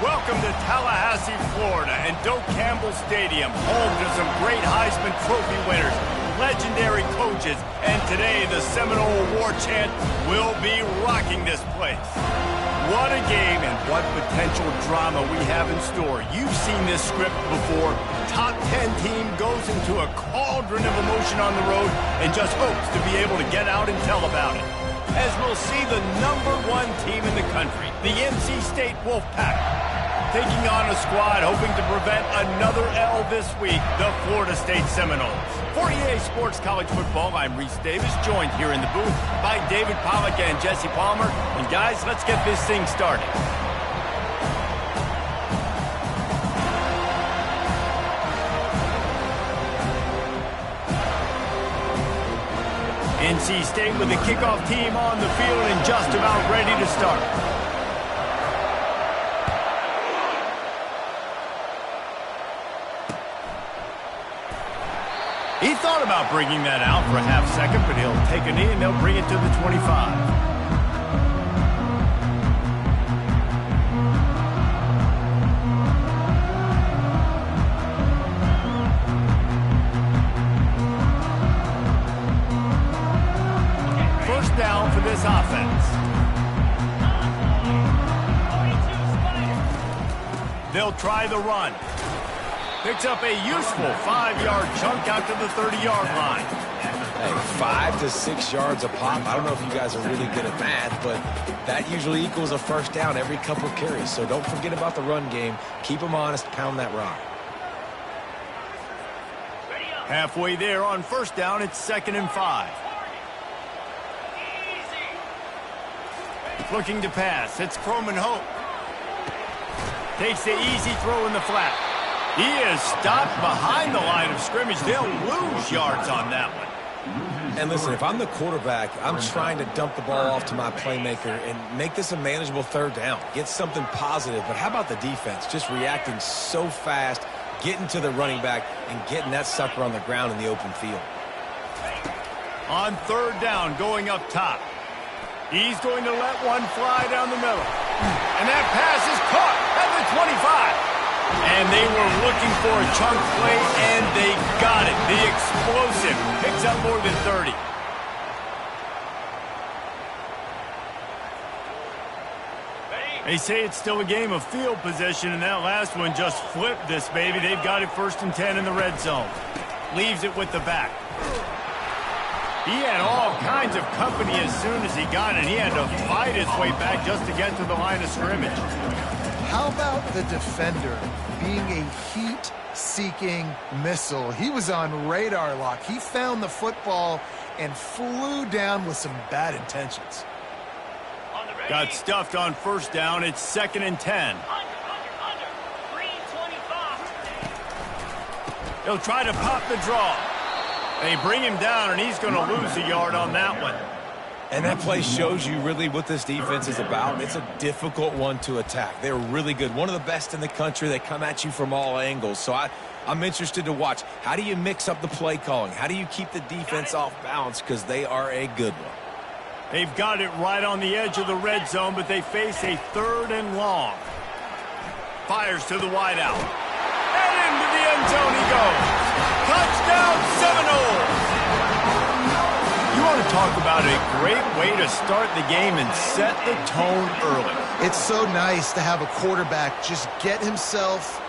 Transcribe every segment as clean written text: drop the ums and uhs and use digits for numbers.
Welcome to Tallahassee, Florida, and Doak Campbell Stadium, home to some great Heisman Trophy winners, legendary coaches, and today the Seminole War Chant will be rocking this place. What a game and what potential drama we have in store. You've seen this script before. Top 10 team goes into a cauldron of emotion on the road and just hopes to be able to get out and tell about it. As we'll see the #1 team in the country, the NC State Wolfpack, taking on a squad hoping to prevent another L this week, the Florida State Seminoles. For EA Sports College Football, I'm Reese Davis, joined here in the booth by David Pollack and Jesse Palmer. And guys, let's get this thing started. NC State with the kickoff team on the field and just about ready to start. He thought about bringing that out for a half second, but he'll take a knee and they'll bring it to the 25. First down for this offense. They'll try the run. Picks up a useful 5-yard chunk out to the 30-yard line. Hey, 5 to 6 yards a pop. I don't know if you guys are really good at math, but that usually equals a first down every couple carries. So don't forget about the run game. Keep them honest. Pound that rock. Halfway there on first down, it's 2nd and 5. Looking to pass. It's Croman Hope. Takes the easy throw in the flat. He is stopped behind the line of scrimmage. They'll lose yards on that one. And listen, if I'm the quarterback, I'm trying to dump the ball off to my playmaker and make this a manageable third down. Get something positive. But how about the defense? Just reacting so fast, getting to the running back, and getting that sucker on the ground in the open field. On third down, going up top. He's going to let one fly down the middle. And that pass is caught at the 25. And they were looking for a chunk play, and they got it. The explosive picks up more than 30. They say it's still a game of field position, and that last one just flipped this baby. They've got it 1st and 10 in the red zone. Leaves it with the back. He had all kinds of company as soon as he got it. He had to fight his way back just to get to the line of scrimmage. How about the defender being a heat-seeking missile? He was on radar lock. He found the football and flew down with some bad intentions. Got stuffed on first down. It's 2nd and 10. He'll try to pop the draw. They bring him down, and he's going to lose a yard on that one. And that play shows you really what this defense is about. It's a difficult one to attack. They're really good. One of the best in the country. They come at you from all angles. So I'm interested to watch. How do you mix up the play calling? How do you keep the defense off balance? Because they are a good one. They've got it right on the edge of the red zone, but they face a 3rd and long. Fires to the wideout. And into the end zone he goes. Touchdown, Seminoles! You want to talk about a great way to start the game and set the tone early. It's so nice to have a quarterback just get himself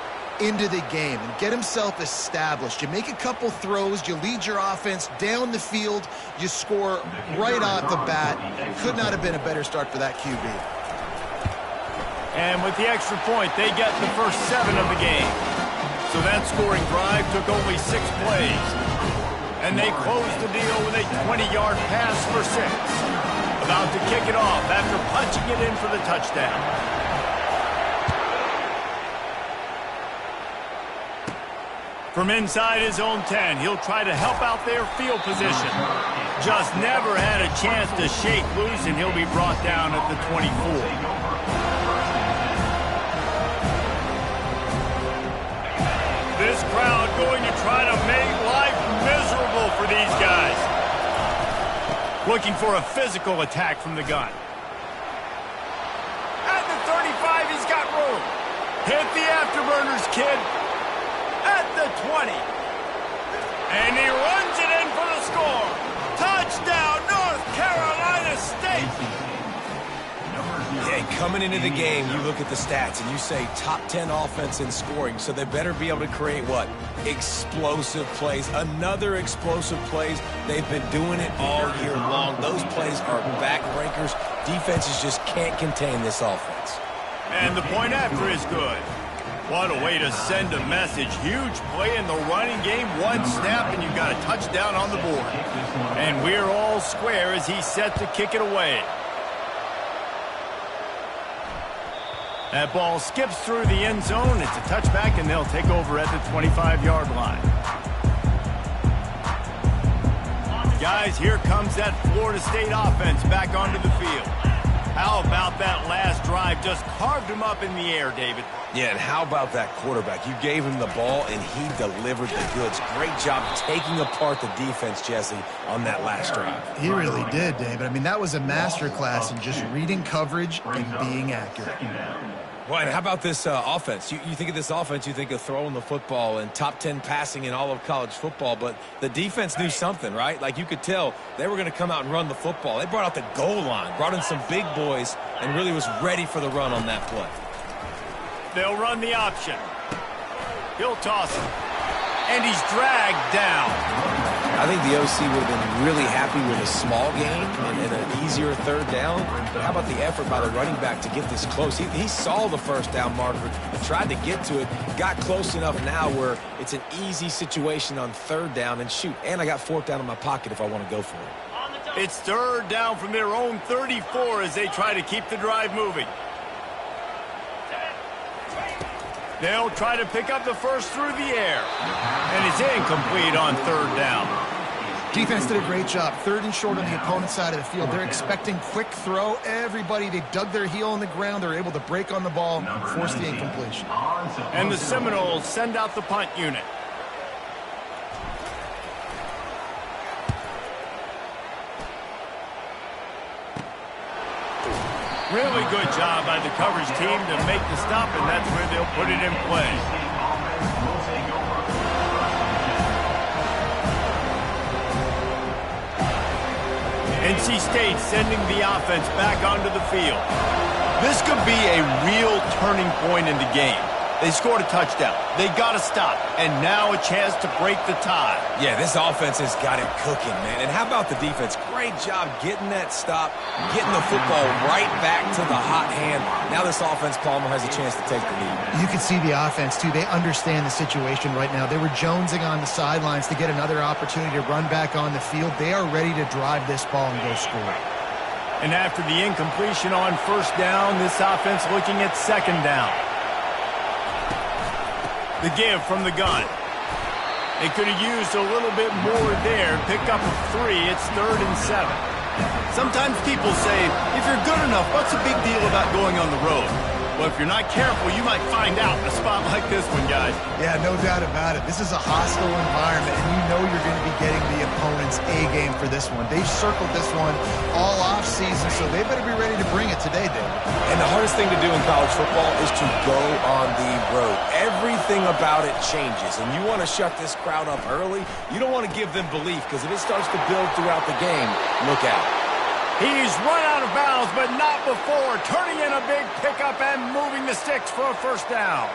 into the game and get himself established. You make a couple throws, you lead your offense down the field, you score right off the bat. Could not have been a better start for that QB. And with the extra point, they get the first 7 of the game. So that scoring drive took only 6 plays. And they closed the deal with a 20-yard pass for 6. About to kick it off after punching it in for the touchdown. From inside his own 10, he'll try to help out their field position. Just never had a chance to shake loose, and he'll be brought down at the 24. This crowd going to try to make life miserable for these guys. Looking for a physical attack from the gun. At the 35, he's got room. Hit the afterburners, kid. At the 20. And he runs it in for the score. Touchdown, North Carolina State. Yeah, coming into the game, you look at the stats and you say top 10 offense in scoring, so they better be able to create what? Explosive plays. Another explosive plays. They've been doing it all year long. Those plays are backbreakers. Defenses just can't contain this offense. And the point after is good. What a way to send a message. Huge play in the running game. One snap and you've got a touchdown on the board. And we're all square as he's set to kick it away. That ball skips through the end zone. It's a touchback, and they'll take over at the 25-yard line. Guys, here comes that Florida State offense back onto the field. How about that last drive? Just carved him up in the air, David. Yeah, and how about that quarterback? You gave him the ball, and he delivered the goods. Great job taking apart the defense, Jesse, on that last drive. He really did, David. I mean, that was a masterclass in just reading coverage and being accurate. Well, and how about this offense? You think of this offense, you think of throwing the football and top 10 passing in all of college football, but the defense knew something, right? Like you could tell they were going to come out and run the football. They brought out the goal line, brought in some big boys, and really was ready for the run on that play. They'll run the option. He'll toss it. And he's dragged down. I think the OC would have been really happy with a small gain and an easier third down. But how about the effort by the running back to get this close? He saw the first down marker, tried to get to it, got close enough now where it's an easy situation on third down. And shoot, and I got fourth down in my pocket if I want to go for it. It's third down from their own 34 as they try to keep the drive moving. They'll try to pick up the first through the air. And it's incomplete on third down. Defense did a great job. Third and short on the opponent's side of the field. They're expecting quick throw. Everybody, they dug their heel on the ground. They're able to break on the ball, force the incompletion. And the Seminoles send out the punt unit. Really good job by the coverage team to make the stop, and that's where they'll put it in play. NC State sending the offense back onto the field. This could be a real turning point in the game. They scored a touchdown. They got a stop, and now a chance to break the tie. Yeah, this offense has got it cooking, man. And how about the defense? Great job getting that stop, getting the football right back to the hot hand. Now this offense, Palmer, has a chance to take the lead. You can see the offense, too. They understand the situation right now. They were jonesing on the sidelines to get another opportunity to run back on the field. They are ready to drive this ball and go score. And after the incompletion on first down, this offense looking at second down. The give from the gun. They could have used a little bit more there. Pick up a 3. It's 3rd and 7. Sometimes people say, if you're good enough, what's the big deal about going on the road? Well, if you're not careful, you might find out in a spot like this one, guys. Yeah, no doubt about it. This is a hostile environment, and you know you're going to be getting the opponent's A-game for this one. They've circled this one all off-season, so they better be ready to bring it today, David. And the hardest thing to do in college football is to go on the road. Everything about it changes, and you want to shut this crowd up early. You don't want to give them belief, because if it starts to build throughout the game, look out. He's run out of bounds, but not before. Turning in a big pickup and moving the sticks for a first down.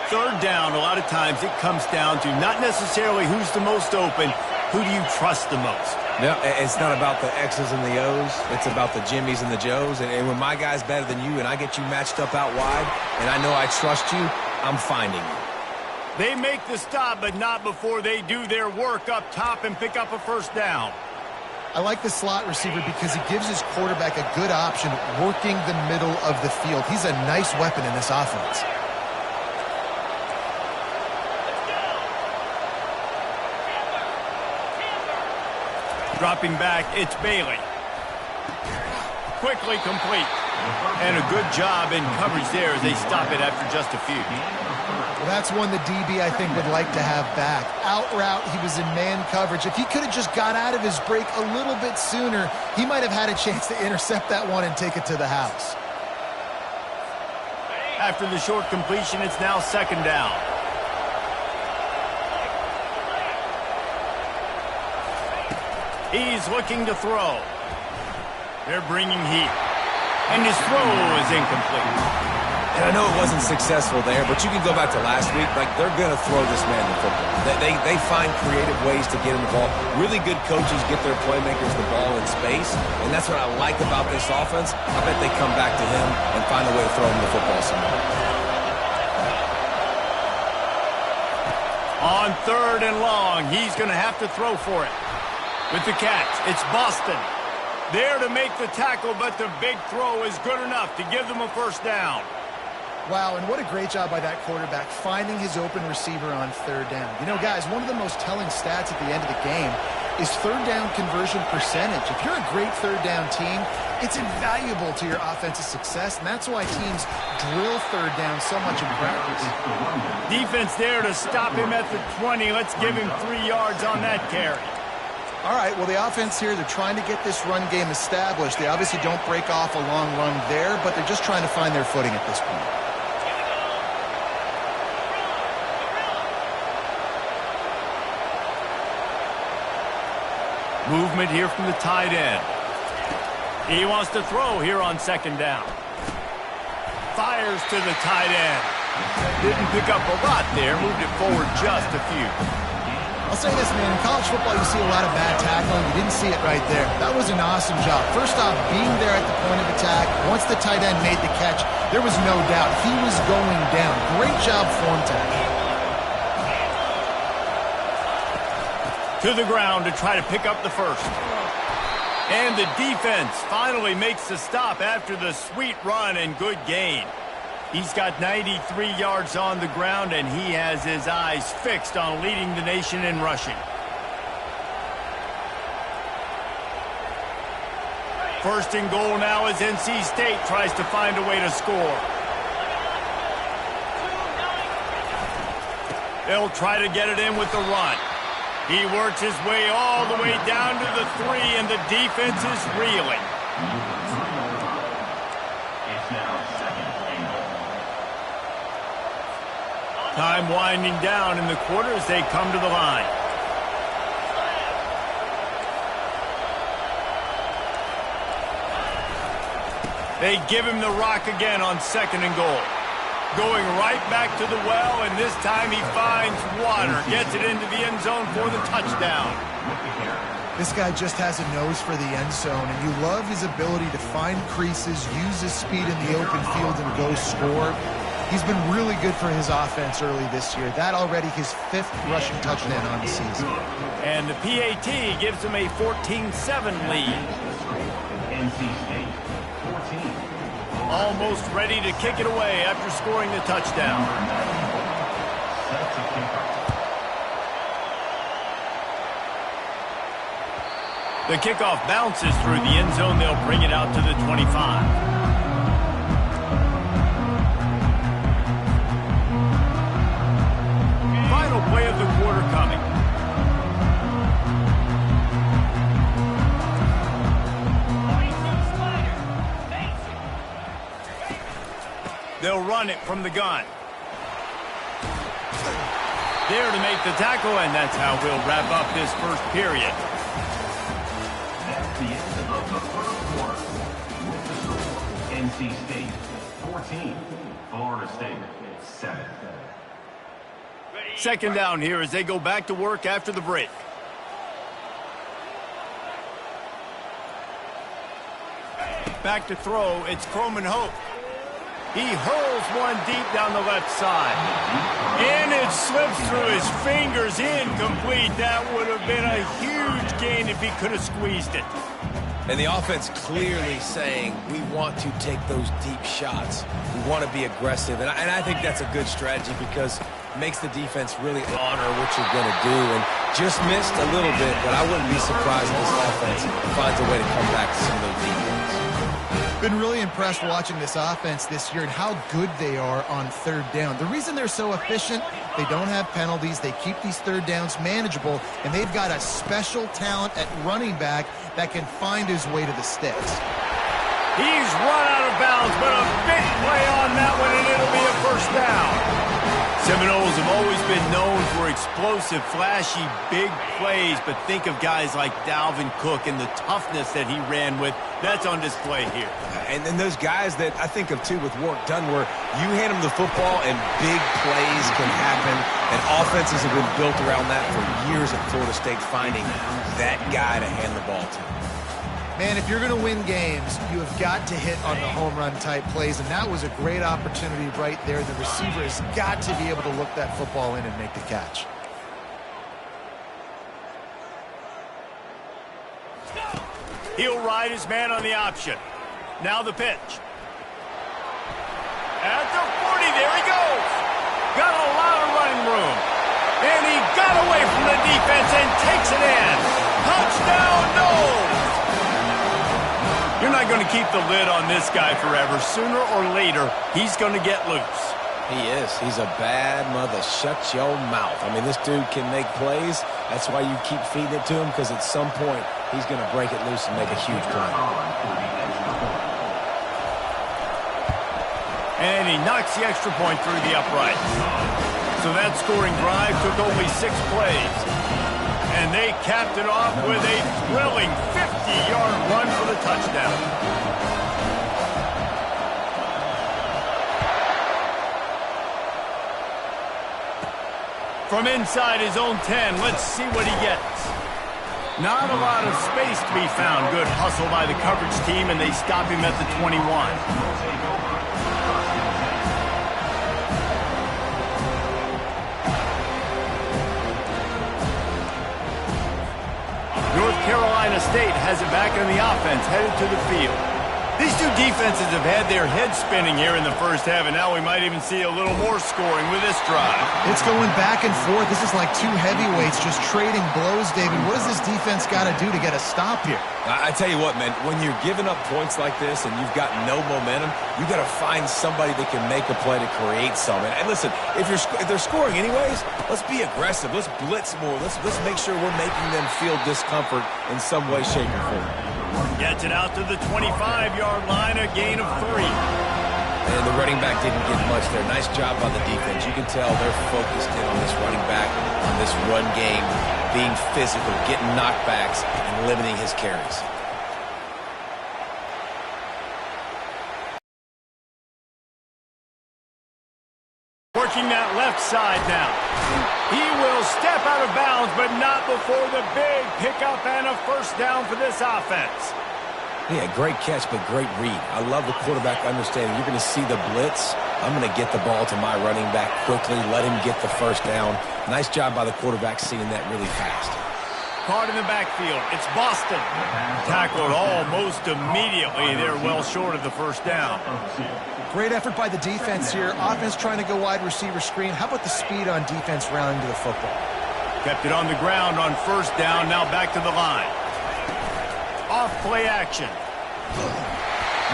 Third down, a lot of times it comes down to not necessarily who's the most open, who do you trust the most? No, it's not about the X's and the O's. It's about the Jimmys and the Joes. And when my guy's better than you and I get you matched up out wide and I know I trust you, I'm finding you. They make the stop, but not before they do their work up top and pick up a first down. I like the slot receiver because he gives his quarterback a good option working the middle of the field. He's a nice weapon in this offense. Dropping back, it's Bailey. Quickly complete. And a good job in coverage there as they stop it after just a few. Well, that's one the DB, I think, would like to have back. Out route, he was in man coverage. If he could have just got out of his break a little bit sooner, he might have had a chance to intercept that one and take it to the house. After the short completion, it's now second down. He's looking to throw. They're bringing heat. And his throw is incomplete. And I know it wasn't successful there, but you can go back to last week. Like, they're going to throw this man the football. They find creative ways to get him the ball. Really good coaches get their playmakers the ball in space, and that's what I like about this offense. I bet they come back to him and find a way to throw him the football somewhere. On 3rd and long, he's going to have to throw for it. With the catch, it's Boston. There to make the tackle, but the big throw is good enough to give them a first down. Wow, and what a great job by that quarterback finding his open receiver on 3rd down. You know, guys, one of the most telling stats at the end of the game is 3rd down conversion percentage. If you're a great 3rd down team, it's invaluable to your offensive success, and that's why teams drill 3rd down so much in practice. Defense there to stop him at the 20. Let's give him 3 yards on that carry. All right, well, the offense here, they're trying to get this run game established. They obviously don't break off a long run there, but they're just trying to find their footing at this point. Movement here from the tight end. He wants to throw here on 2nd down. Fires to the tight end. Didn't pick up a lot there, moved it forward just a few. I'll say this, man, in college football you see a lot of bad tackling. You didn't see it right there. That was an awesome job. First off, being there at the point of attack. Once the tight end made the catch, there was no doubt he was going down. Great job form tackle. To the ground to try to pick up the first. And the defense finally makes the stop after the sweet run and good gain. He's got 93 yards on the ground, and he has his eyes fixed on leading the nation in rushing. First and goal now as NC State tries to find a way to score. They'll try to get it in with the run. He works his way all the way down to the 3, and the defense is reeling. Time winding down in the quarter as they come to the line. They give him the rock again on 2nd and goal. Going right back to the well, and this time he finds water. Gets it into the end zone for the touchdown. This guy just has a nose for the end zone, and you love his ability to find creases, use his speed in the open field, and go score. He's been really good for his offense early this year. That already his 5th rushing touchdown on the season. And the PAT gives him a 14-7 lead. NC State, 14. Almost ready to kick it away after scoring the touchdown. The kickoff bounces through the end zone. They'll bring it out to the 25. Play of the quarter coming. They'll run it from the gun. There to make the tackle, and that's how we'll wrap up this first period. That's the end of the first quarter. With the score, NC State 14, Florida State 7. Second down here as they go back to work after the break. Back to throw, it's Croman Hope. He hurls one deep down the left side. And it slips through his fingers, incomplete. That would have been a huge gain if he could have squeezed it. And the offense clearly saying, we want to take those deep shots. We want to be aggressive. And I think that's a good strategy because it makes the defense really honor what you're going to do. And just missed a little bit, but I wouldn't be surprised if this offense finds a way to come back to some of those deep ones. Been really impressed watching this offense this year and how good they are on 3rd down. The reason they're so efficient, they don't have penalties, they keep these 3rd downs manageable, and they've got a special talent at running back that can find his way to the sticks. He's run out of bounds, but a big play on that one, and it'll be a first down. Seminoles have always been known for explosive, flashy, big plays, but think of guys like Dalvin Cook and the toughness that he ran with. That's on display here. And then those guys that I think of, too, with work done, where you hand them the football and big plays can happen, and offenses have been built around that for years at Florida State, finding that guy to hand the ball to. Man, if you're going to win games, you have got to hit on the home run type plays, and that was a great opportunity right there. The receiver has got to be able to look that football in and make the catch. He'll ride his man on the option. Now the pitch. At the 40, there he goes. Got a lot of running room. And he got away from the defense and takes it in. Touchdown, no! You're not going to keep the lid on this guy forever. Sooner or later, he's going to get loose. He is. He's a bad mother. Shut your mouth. I mean, this dude can make plays. That's why you keep feeding it to him, because at some point, he's going to break it loose and make a huge play. And he knocks the extra point through the uprights. So that scoring drive took only 6 plays. And they capped it off with a thrilling 50-yard run for the touchdown. From inside his own 10, let's see what he gets. Not a lot of space to be found. Good hustle by the coverage team, and they stop him at the 21. North Carolina State has it back on the offense, headed to the field. These two defenses have had their heads spinning here in the first half, and now we might even see a little more scoring with this drive. It's going back and forth. This is like two heavyweights just trading blows, David. What does this defense got to do to get a stop here? I tell you what, man, when you're giving up points like this and you've got no momentum, you got to find somebody that can make a play to create some. And listen, if they're scoring anyways, let's be aggressive. Let's blitz more. Let's make sure we're making them feel discomfort in some way, shape, or form. Gets it out to the 25-yard line, a gain of 3. And the running back didn't get much there. Nice job on the defense. You can tell they're focused in on this running back, on this run game, being physical, getting knockbacks, and limiting his carries. Working that left side now. He will step out of bounds, but not before the big pickup and a first down for this offense. Yeah, great catch, but great read. I love the quarterback understanding. You're going to see the blitz. I'm going to get the ball to my running back quickly, let him get the first down. Nice job by the quarterback seeing that really fast. Caught in the backfield. It's Boston. Tackled almost immediately. They're well short of the first down. Great effort by the defense here. Offense trying to go wide receiver screen. How about the speed on defense rounding to the football? Kept it on the ground on first down. Now back to the line. Off play action.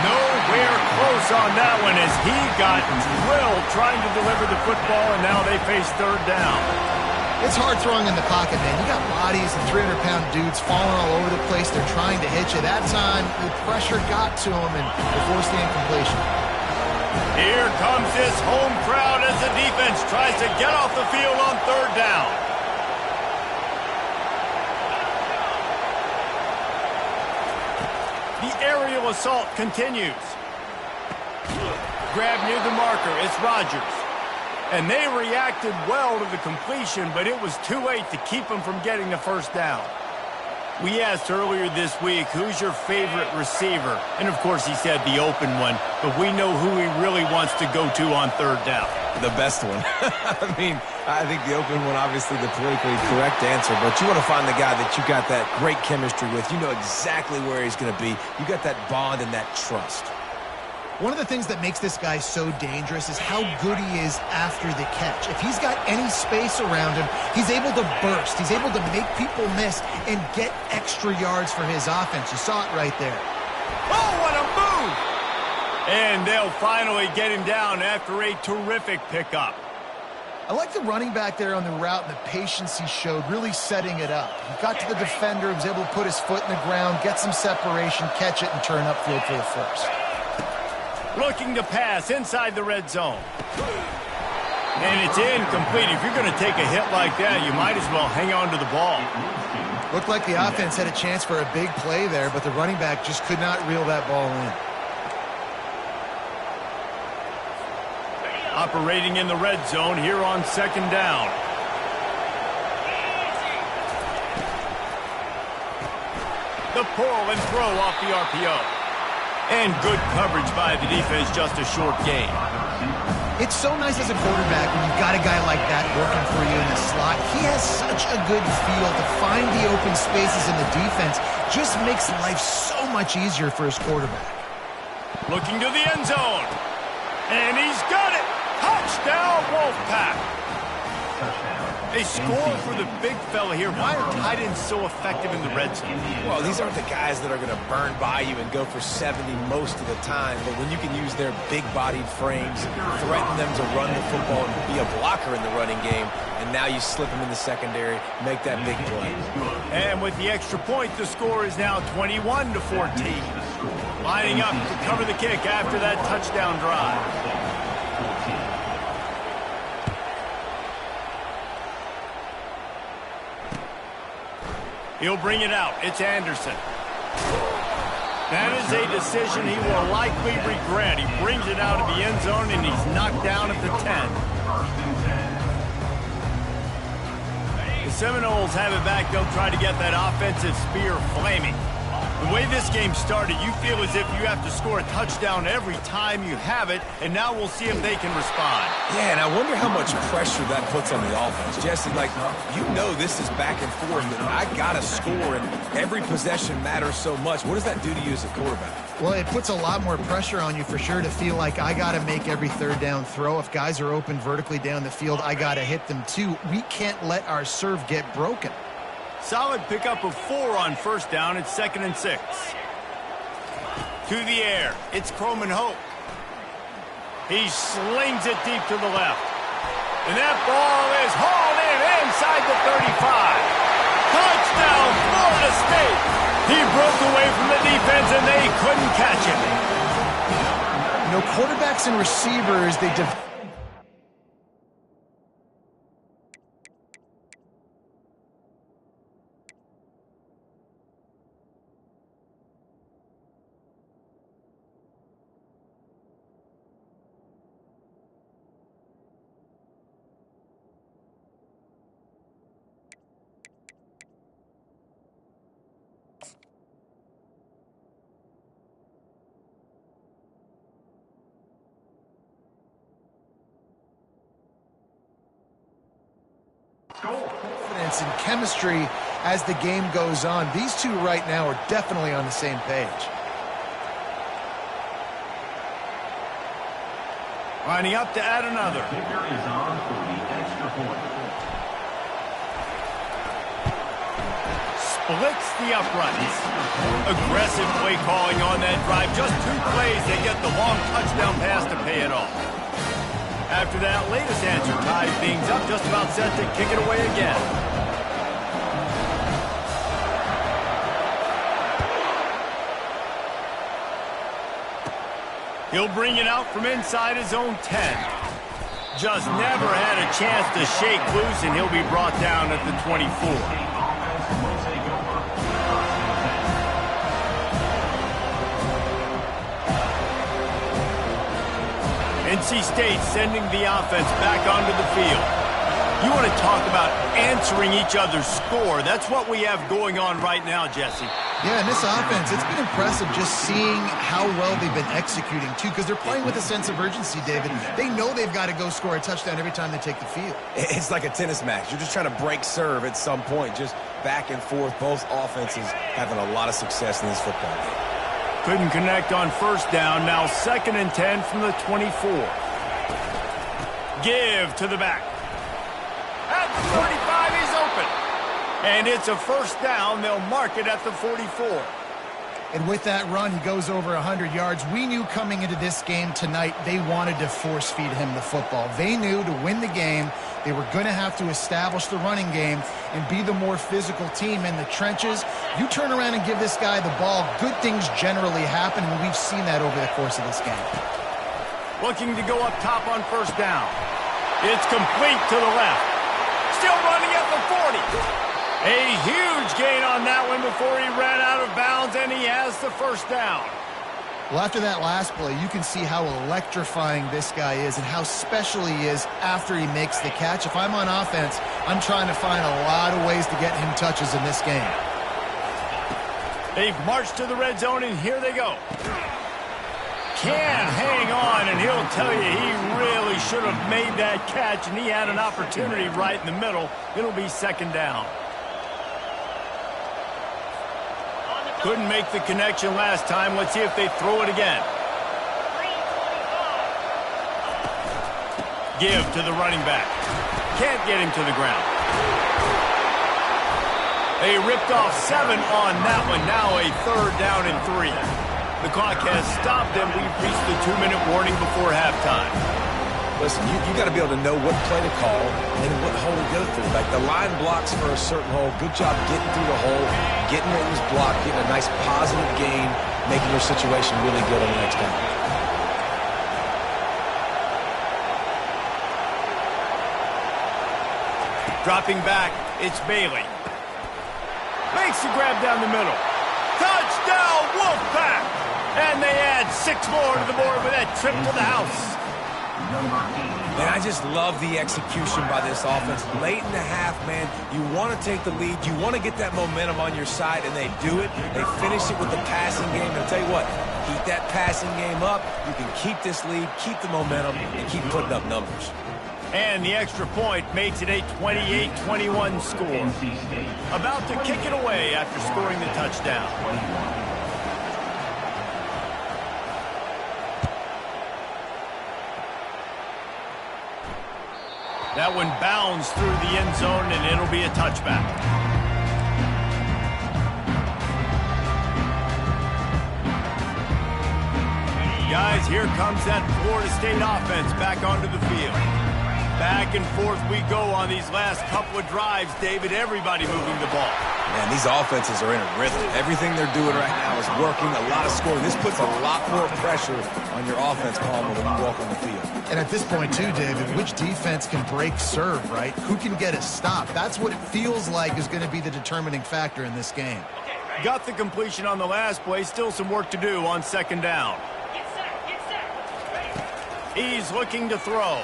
Nowhere close on that one as he got drilled trying to deliver the football, and now they face third down. It's hard throwing in the pocket, man. You got bodies and 300-pound dudes falling all over the place. They're trying to hit you. That time, the pressure got to him and they forced the incompletion. Here comes this home crowd as the defense tries to get off the field on third down. The aerial assault continues. Grab near the marker. It's Rodgers. And they reacted well to the completion, but it was too late to keep them from getting the first down. We asked earlier this week, who's your favorite receiver? And, of course, he said the open one, but we know who he really wants to go to on third down. The best one. I mean, I think the open one, obviously the politically correct answer, but you want to find the guy that you got that great chemistry with. You know exactly where he's going to be. You got that bond and that trust. One of the things that makes this guy so dangerous is how good he is after the catch. If he's got any space around him, he's able to burst. He's able to make people miss and get extra yards for his offense. You saw it right there. Oh, what a move! And they'll finally get him down after a terrific pickup. I like the running back there on the route and the patience he showed, really setting it up. He got to the defender, was able to put his foot in the ground, get some separation, catch it, and turn upfield for the first. Looking to pass inside the red zone. And it's incomplete. If you're going to take a hit like that, you might as well hang on to the ball. Looked like the offense had a chance for a big play there, but the running back just could not reel that ball in. Operating in the red zone here on second down. The pull and throw off the RPO. And good coverage by the defense, just a short gain. It's so nice as a quarterback when you've got a guy like that working for you in the slot. He has such a good feel to find the open spaces in the defense. Just makes life so much easier for his quarterback. Looking to the end zone. And he's got it. Touchdown, Wolfpack. A score for the big fella here. Why are tight ends so effective in the red zone? Well, these aren't the guys that are going to burn by you and go for 70 most of the time, but when you can use their big-bodied frames, threaten them to run the football and be a blocker in the running game, and now you slip them in the secondary, make that big play. And with the extra point, the score is now 21-14. Lining up to cover the kick after that touchdown drive. He'll bring it out. It's Anderson. That is a decision he will likely regret. He brings it out of the end zone, and he's knocked down at the 10. The Seminoles have it back. They'll try to get that offensive spear flaming. The way this game started, you feel as if you have to score a touchdown every time you have it, and now we'll see if they can respond. Yeah, and I wonder how much pressure that puts on the offense. Jesse, like, you know this is back and forth, and I got to score, and every possession matters so much. What does that do to you as a quarterback? Well, it puts a lot more pressure on you for sure to feel like I got to make every third down throw. If guys are open vertically down the field, I got to hit them too. We can't let our serve get broken. Solid pickup of 4 on first down. It's 2nd and 6. To the air. It's Croman Hope. He slings it deep to the left. And that ball is hauled in inside the 35. Touchdown, Florida State. He broke away from the defense, and they couldn't catch him. You know, quarterbacks and receivers, they confidence and chemistry as the game goes on. These two right now are definitely on the same page. Lining up to add another. Kicker is on for the extra point. Splits the uprights. Aggressive play calling on that drive. Just 2 plays, they get the long touchdown pass to pay it off. After that latest answer ties things up, just about set to kick it away again. He'll bring it out from inside his own 10. Just never had a chance to shake loose, and he'll be brought down at the 24. NC State sending the offense back onto the field. You want to talk about answering each other's score. That's what we have going on right now, Jesse. Yeah, and this offense, it's been impressive just seeing how well they've been executing, too, because they're playing with a sense of urgency, David. They know they've got to go score a touchdown every time they take the field. It's like a tennis match. You're just trying to break serve at some point, just back and forth. Both offenses having a lot of success in this football game. Couldn't connect on first down. Now 2nd and 10 from the 24. Give to the back. At the 45, he's open. And it's a first down. They'll mark it at the 44. And with that run, he goes over 100 yards. We knew coming into this game tonight they wanted to force-feed him the football. They knew to win the game, they were going to have to establish the running game and be the more physical team in the trenches. You turn around and give this guy the ball, good things generally happen, and we've seen that over the course of this game. Looking to go up top on first down. It's complete to the left. Still running at the 40. A huge gain on that one before he ran out of bounds, and he has the first down. Well, after that last play, you can see how electrifying this guy is and how special he is after he makes the catch. If I'm on offense, I'm trying to find a lot of ways to get him touches in this game. They've marched to the red zone, and here they go. Can hang on, and he'll tell you he really should have made that catch, and he had an opportunity right in the middle. It'll be second down. Couldn't make the connection last time. Let's see if they throw it again. Give to the running back. Can't get him to the ground. They ripped off 7 on that one. Now a third down and 3. The clock has stopped them. We've reached the 2-minute warning before halftime. Listen, you got to be able to know what play to call and what hole to go through. Like the line blocks for a certain hole. Good job getting through the hole, getting what was blocked, getting a nice positive gain, making your situation really good on the next down. Dropping back, it's Bailey. Makes the grab down the middle. Touchdown, Wolfpack! And they add 6 more to the board with that trip to the house. And I just love the execution by this offense. Late in the half, man, you want to take the lead. You want to get that momentum on your side, and they do it. They finish it with the passing game. And I'll tell you what, keep that passing game up. You can keep this lead, keep the momentum, and keep putting up numbers. And the extra point makes it a 28-21 score. About to kick it away after scoring the touchdown. That one bounds through the end zone, and it'll be a touchback. Guys, here comes that Florida State offense back onto the field. Back and forth we go on these last couple of drives, David. Everybody moving the ball. Man, these offenses are in a rhythm. Everything they're doing right now is working, a lot of scoring. This puts a lot more pressure on your offense, Palmer, when you walk on the field. And at this point, too, David, which defense can break serve, right? Who can get a stop? That's what it feels like is going to be the determining factor in this game. Got the completion on the last play. Still some work to do on second down. He's looking to throw.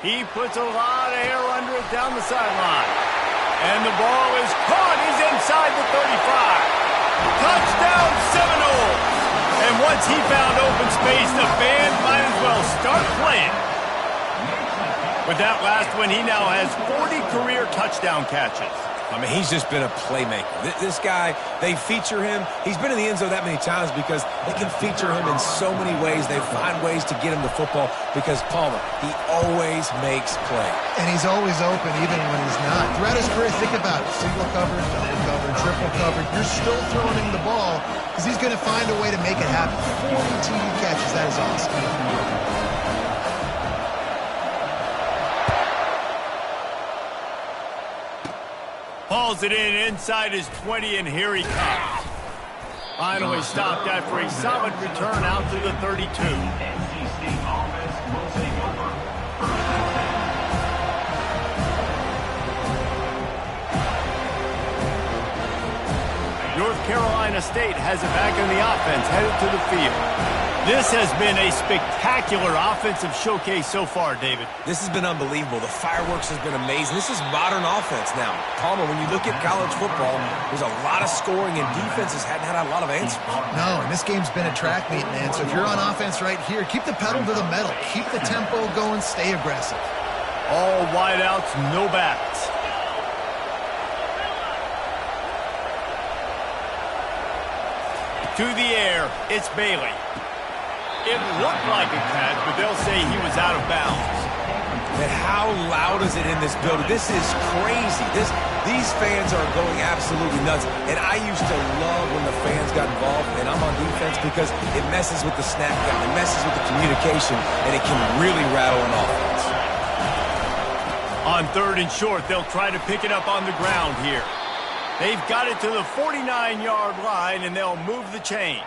He puts a lot of air under it down the sideline. And the ball is caught. He's inside the 35. Touchdown Seminoles. And once he found open space, the fans might as well start playing. With that last one, he now has 40 career touchdown catches. I mean, he's just been a playmaker. This guy, they feature him. He's been in the end zone that many times because they can feature him in so many ways. They find ways to get him the football because, Palmer, he always makes play. And he's always open even when he's not. Throughout his career, think about it. Single coverage, double coverage, triple coverage. You're still throwing him the ball because he's going to find a way to make it happen. 40 TD catches. That is awesome. Hauls it in inside his 20, and here he comes. Finally stopped after a solid return out to the 32. North Carolina State has it back in the offense, headed to the field. This has been a spectacular offensive showcase so far, David. This has been unbelievable. The fireworks has been amazing. This is modern offense now. Palmer, when you look at college football, there's a lot of scoring, and defenses hadn't had a lot of answers. No, and this game's been a track meet, man. So if you're on offense right here, keep the pedal to the metal. Keep the tempo going. Stay aggressive. All wideouts, no backs. To the air, it's Bailey. It looked like a catch, but they'll say he was out of bounds. And how loud is it in this building? This is crazy. These fans are going absolutely nuts. And I used to love when the fans got involved, and I'm on defense because it messes with the snap count, it messes with the communication, and it can really rattle an offense. On 3rd and short, they'll try to pick it up on the ground here. They've got it to the 49-yard line, and they'll move the chains.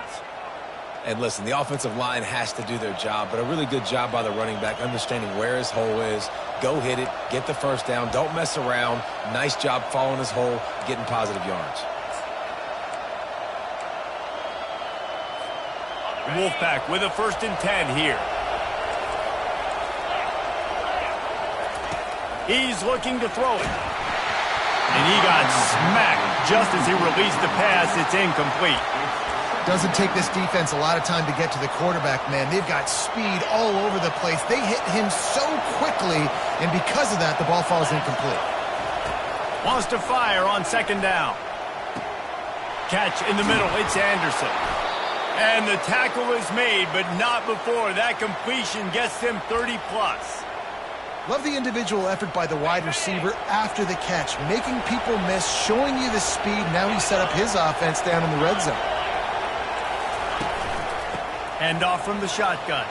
And listen, the offensive line has to do their job, but a really good job by the running back, understanding where his hole is. Go hit it, get the first down, don't mess around. Nice job following his hole, getting positive yards. Wolfpack with a 1st and 10 here. He's looking to throw it. And he got smacked just as he released the pass. It's incomplete. Doesn't take this defense a lot of time to get to the quarterback, man. They've got speed all over the place. They hit him so quickly, and because of that, the ball falls incomplete. Wants to fire on 2nd down. Catch in the middle. It's Anderson. And the tackle is made, but not before that completion gets them 30-plus. Love the individual effort by the wide receiver after the catch, making people miss, showing you the speed. Now he set up his offense down in the red zone. Hand off from the shotgun.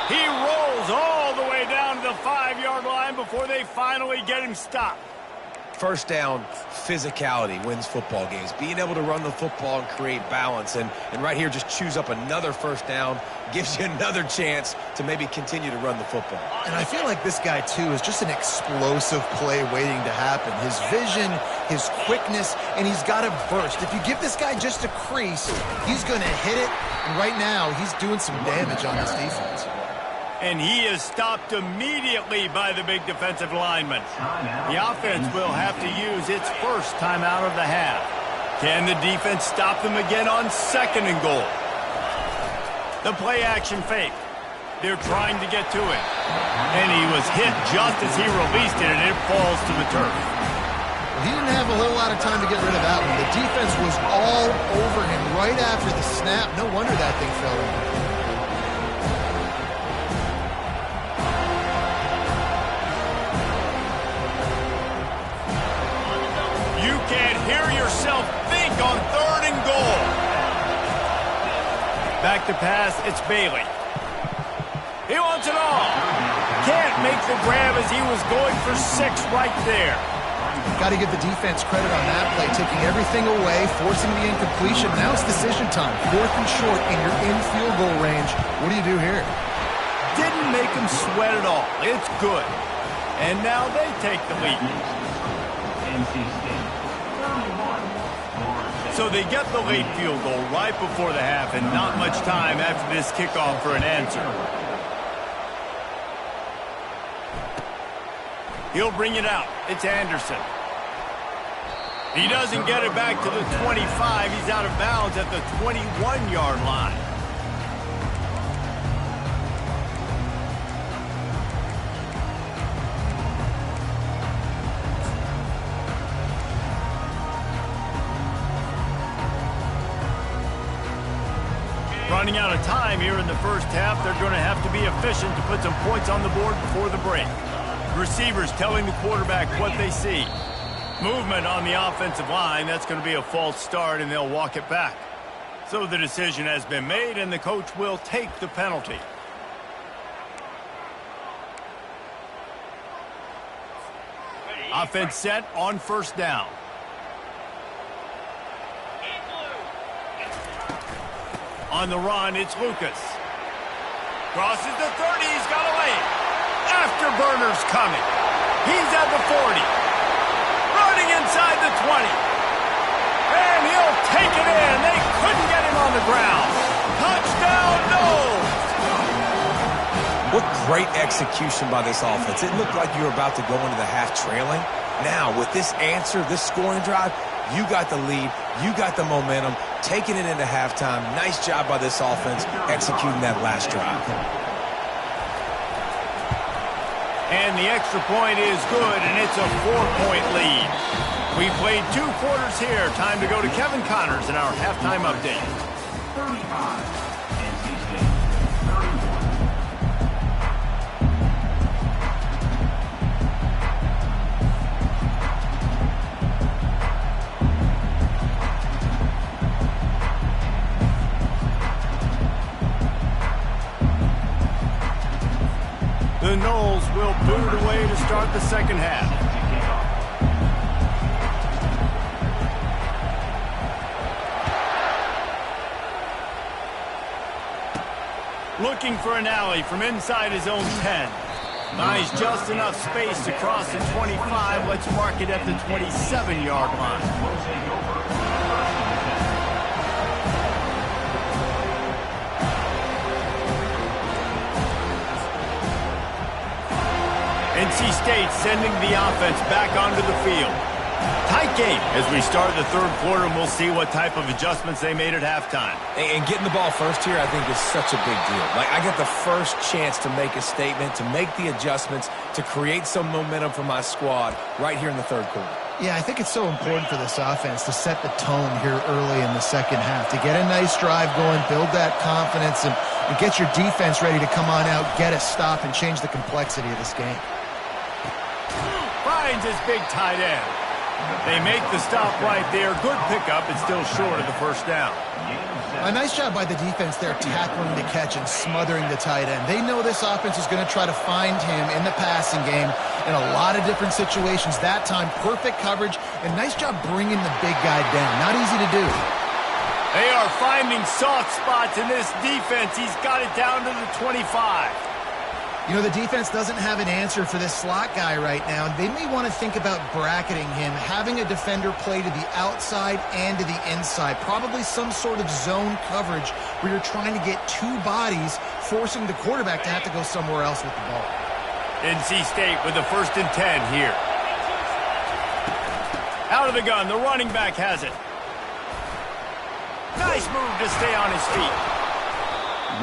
He rolls all the way down to the 5-yard line before they finally get him stopped. First down, physicality wins football games. Being able to run the football and create balance. And right here, just choose up another first down. Gives you another chance to maybe continue to run the football. And I feel like this guy, too, is just an explosive play waiting to happen. His vision, his quickness, and he's got a burst. If you give this guy just a crease, he's going to hit it. And right now, he's doing some damage on this defense. And he is stopped immediately by the big defensive lineman. The offense will have to use its first timeout of the half. Can the defense stop them again on 2nd and goal? The play action fake. They're trying to get to it. And he was hit just as he released it, and it falls to the turf. He didn't have a whole lot of time to get rid of that one. The defense was all over him right after the snap. No wonder that thing fell in. You can't hear yourself think on 3rd and goal. Back to pass, it's Bailey. He wants it all. Can't make the grab as he was going for 6 right there. Got to give the defense credit on that play, taking everything away, forcing the incompletion. Now it's decision time. 4th and short, and you're in field goal range. What do you do here? Didn't make him sweat at all. It's good. And now they take the lead. So they get the late field goal right before the half, and not much time after this kickoff for an answer. He'll bring it out. It's Anderson. He doesn't get it back to the 25. He's out of bounds at the 21-yard line. Running out of time here in the first half. They're going to have to be efficient to put some points on the board before the break. Receivers telling the quarterback what they see. Movement on the offensive line. That's going to be a false start, and they'll walk it back. So the decision has been made, and the coach will take the penalty. Offense set on 1st down. On the run, it's Lucas. Crosses the 30, he's got a lane. Afterburner's coming. He's at the 40. Running inside the 20. And he'll take it in. They couldn't get him on the ground. Touchdown, Knowles. What great execution by this offense. It looked like you were about to go into the half trailing. Now, with this answer, this scoring drive, you got the lead, you got the momentum, taking it into halftime. Nice job by this offense executing that last drive. And the extra point is good, and it's a 4-point lead. We played 2 quarters here. Time to go to Kevin Connors in our halftime update. 35, NC State, 31. the Noles will boot it away to start the second half. Looking for an alley from inside his own 10. Nice, just enough space to cross the 25. Let's mark it at the 27-yard line. NC State sending the offense back onto the field. Tight game as we start the third quarter, and we'll see what type of adjustments they made at halftime. And getting the ball first here, I think, is such a big deal. Like, I get the first chance to make a statement, to make the adjustments, to create some momentum for my squad right here in the third quarter. Yeah, I think it's so important for this offense to set the tone here early in the second half, to get a nice drive going, build that confidence, and get your defense ready to come on out, get a stop, and change the complexity of this game. Finds his big tight end. They make the stop right there. Good pickup, and still short of the first down. A nice job by the defense there, tackling the catch and smothering the tight end. They know this offense is going to try to find him in the passing game in a lot of different situations. That time, perfect coverage, and nice job bringing the big guy down. Not easy to do. They are finding soft spots in this defense. He's got it down to the 25. You know, the defense doesn't have an answer for this slot guy right now. They may want to think about bracketing him, having a defender play to the outside and to the inside. Probably some sort of zone coverage where you're trying to get two bodies, forcing the quarterback to have to go somewhere else with the ball. NC State with the 1st and 10 here. Out of the gun, the running back has it. Nice move to stay on his feet.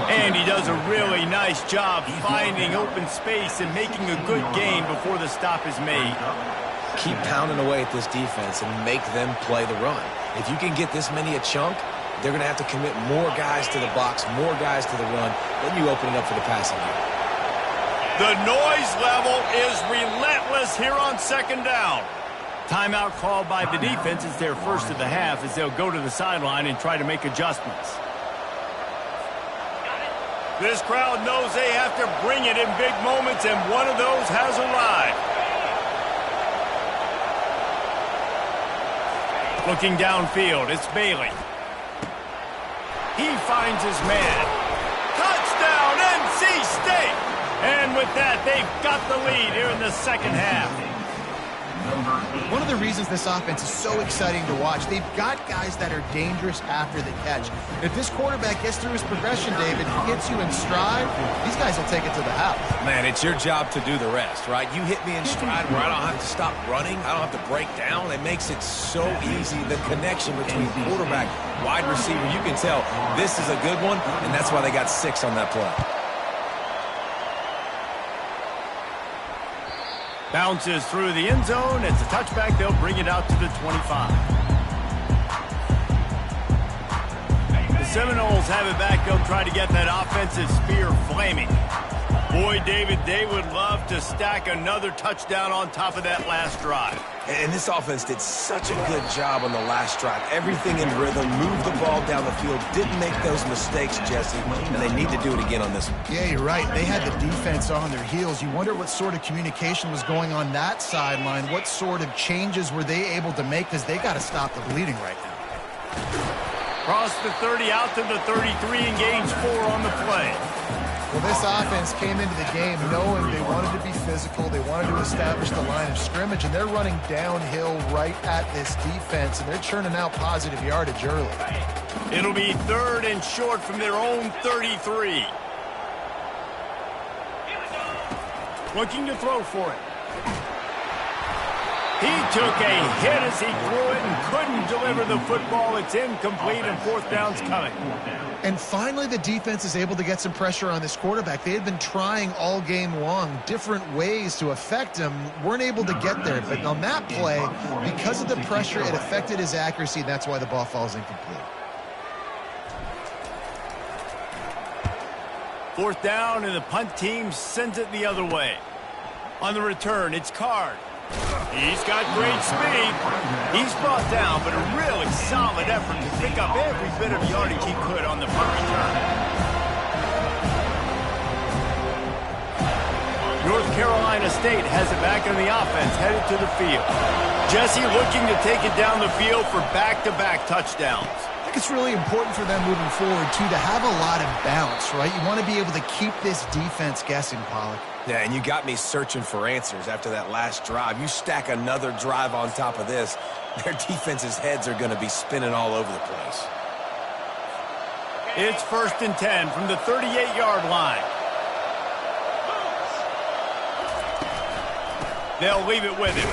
And he does a really nice job finding open space and making a good gain before the stop is made. Keep pounding away at this defense and make them play the run. If you can get this many a chunk, they're going to have to commit more guys to the box, more guys to the run. Then you open it up for the passing game. The noise level is relentless here on second down. Timeout called by the defense. It's their first of the half as they'll go to the sideline and try to make adjustments. This crowd knows they have to bring it in big moments, and one of those has arrived. Looking downfield, it's Bailey. He finds his man. Touchdown, NC State! And with that, they've got the lead here in the second half. One of the reasons this offense is so exciting to watch, they've got guys that are dangerous after the catch. If this quarterback gets through his progression, David, hits you in stride, these guys will take it to the house. Man, it's your job to do the rest, right? You hit me in stride where I don't have to stop running. I don't have to break down. It makes it so easy. The connection between quarterback, wide receiver, you can tell this is a good one, and that's why they got 6 on that play. Bounces through the end zone. It's a touchback. They'll bring it out to the 25. The Seminoles have it back. They'll try to get that offensive spear flaming. Boy, David, they would love to stack another touchdown on top of that last drive. And this offense did such a good job on the last drive. Everything in rhythm, moved the ball down the field, didn't make those mistakes, Jesse, and they need to do it again on this one. Yeah, you're right. They had the defense on their heels. You wonder what sort of communication was going on that sideline. What sort of changes were they able to make, because they got to stop the bleeding right now. Cross the 30 out to the 33 and gains 4 on the play. Well, this offense came into the game knowing they wanted to be physical. They wanted to establish the line of scrimmage, and they're running downhill right at this defense, and they're churning out positive yardage early. It'll be 3rd and short from their own 33. Looking to throw for it. He took a hit as he threw it and couldn't deliver the football. It's incomplete, and 4th down's coming. And finally, the defense is able to get some pressure on this quarterback. They had been trying all game long different ways to affect him, weren't able to get there. But on that play, because of the pressure, it affected his accuracy. That's why the ball falls incomplete. 4th down, and the punt team sends it the other way. On the return, it's Card. He's got great speed. He's brought down, but a really solid effort to pick up every bit of yardage he could on the punt return. Carolina State has it back on the offense, headed to the field. Jesse looking to take it down the field for back-to-back touchdowns. I think it's really important for them moving forward, too, to have a lot of bounce, right? You want to be able to keep this defense guessing, Pollack. Yeah, and you got me searching for answers after that last drive. You stack another drive on top of this, their defense's heads are going to be spinning all over the place. It's 1st and 10 from the 38-yard line. They'll leave it with him.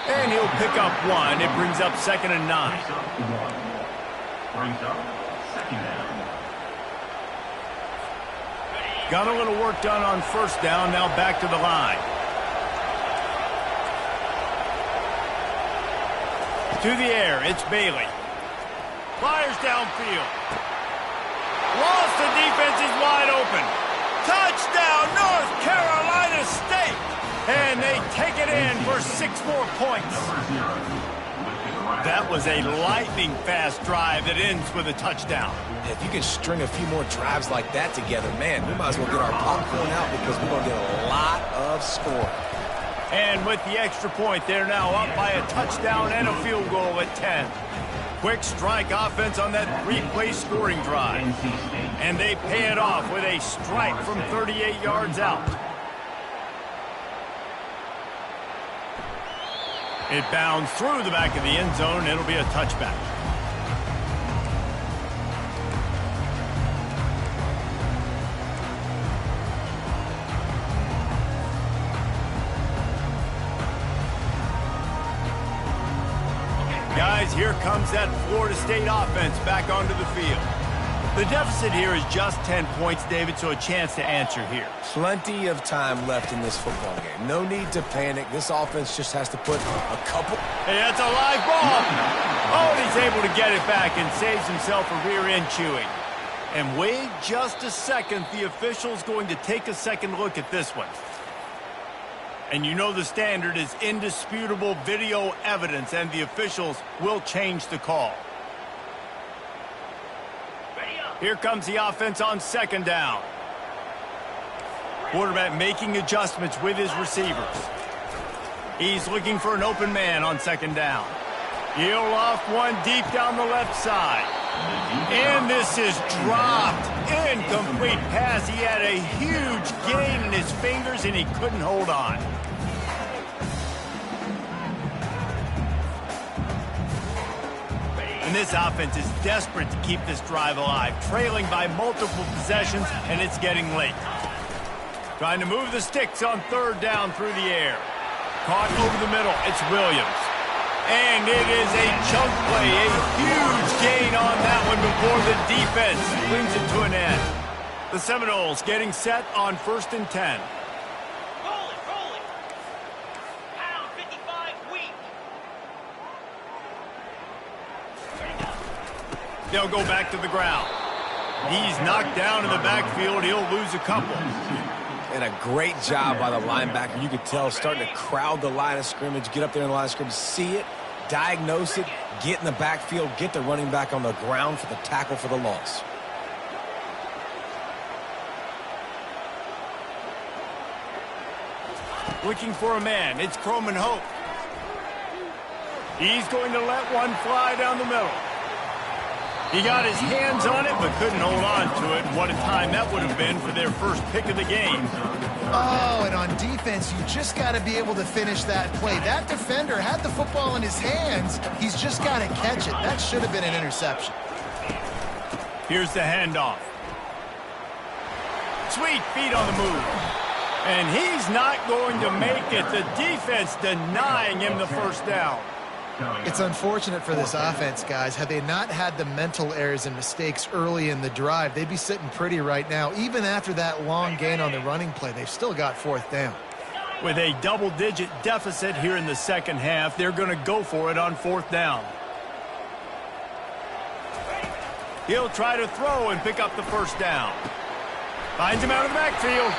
And he'll pick up one. It brings up 2nd and 9. Brings up 2nd down. Got a little work done on 1st down. Now back to the line. To the air, it's Bailey. Fires downfield. Lost, the defense is wide open. Touchdown, North Carolina State. And they take it in for 6 more points. That was a lightning-fast drive that ends with a touchdown. If you can string a few more drives like that together, man, we might as well get our popcorn out because we're going to get a lot of scoring. And with the extra point, they're now up by a touchdown and a field goal at 10. Quick strike offense on that 3-play scoring drive. And they pay it off with a strike from 38 yards out. It bounds through the back of the end zone. It'll be a touchback. Guys, here comes that Florida State offense back onto the field. The deficit here is just 10 points, David, so a chance to answer here. Plenty of time left in this football game. No need to panic. This offense just has to put a couple. Hey, that's a live ball. Oh, and he's able to get it back and saves himself a rear end chewing. And wait just a second. The official's going to take a second look at this one. And you know the standard is indisputable video evidence, and the officials will change the call. Here comes the offense on 2nd down. Quarterback making adjustments with his receivers. He's looking for an open man on 2nd down. He'll off one deep down the left side. And this is dropped. Incomplete pass. He had a huge gain in his fingers, and he couldn't hold on. And this offense is desperate to keep this drive alive, trailing by multiple possessions, and it's getting late. Trying to move the sticks on 3rd down through the air. Caught over the middle. It's Williams. And it is a chunk play, a huge gain on that one before the defense brings it to an end. The Seminoles getting set on 1st and 10. They'll go back to the ground. He's knocked down in the backfield. He'll lose a couple. And a great job by the linebacker. You could tell starting to crowd the line of scrimmage, get up there in the line of scrimmage, see it, diagnose it, get in the backfield, get the running back on the ground for the tackle for the loss. Looking for a man. It's Croman Hope. He's going to let one fly down the middle. He got his hands on it, but couldn't hold on to it. What a time that would have been for their first pick of the game. Oh, and on defense, you just got to be able to finish that play. That defender had the football in his hands. He's just got to catch it. That should have been an interception. Here's the handoff. Sweet feet on the move. And he's not going to make it. The defense denying him the 1st down. It's unfortunate for this offense, guys. Had they not had the mental errors and mistakes early in the drive, they'd be sitting pretty right now. Even after that long gain on the running play, they've still got 4th down. With a double-digit deficit here in the 2nd half, they're going to go for it on 4th down. He'll try to throw and pick up the 1st down. Finds him out of the backfield.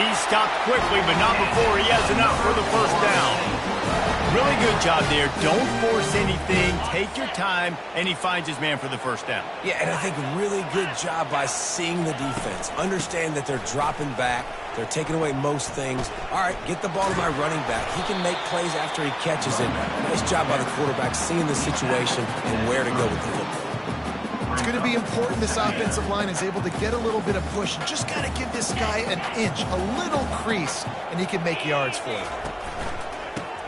He stopped quickly, but not before he has enough for the 1st down. Really good job there. Don't force anything. Take your time, and he finds his man for the first down. Yeah, and I think really good job by seeing the defense. Understand that they're dropping back. They're taking away most things. All right, get the ball to my running back. He can make plays after he catches it. Nice job by the quarterback seeing the situation and where to go with the football. It's going to be important this offensive line is able to get a little bit of push. Just got to give this guy an inch, a little crease, and he can make yards for it.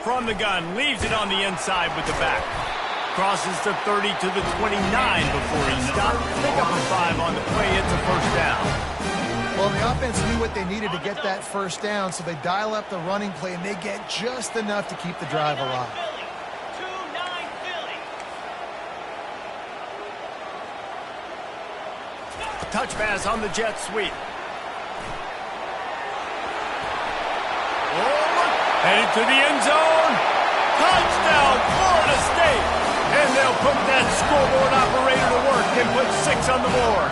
From the gun, leaves it on the inside with the back. Crosses the 30 to the 29 before he stopped. Pick up a 5 on the play. It's a first down. Well, the offense knew what they needed to get that first down, so they dial up the running play, and they get just enough to keep the drive alive. Touch pass on the jet sweep. Oh, headed to the end zone. Touchdown, Florida State. And they'll put that scoreboard operator to work and put 6 on the board.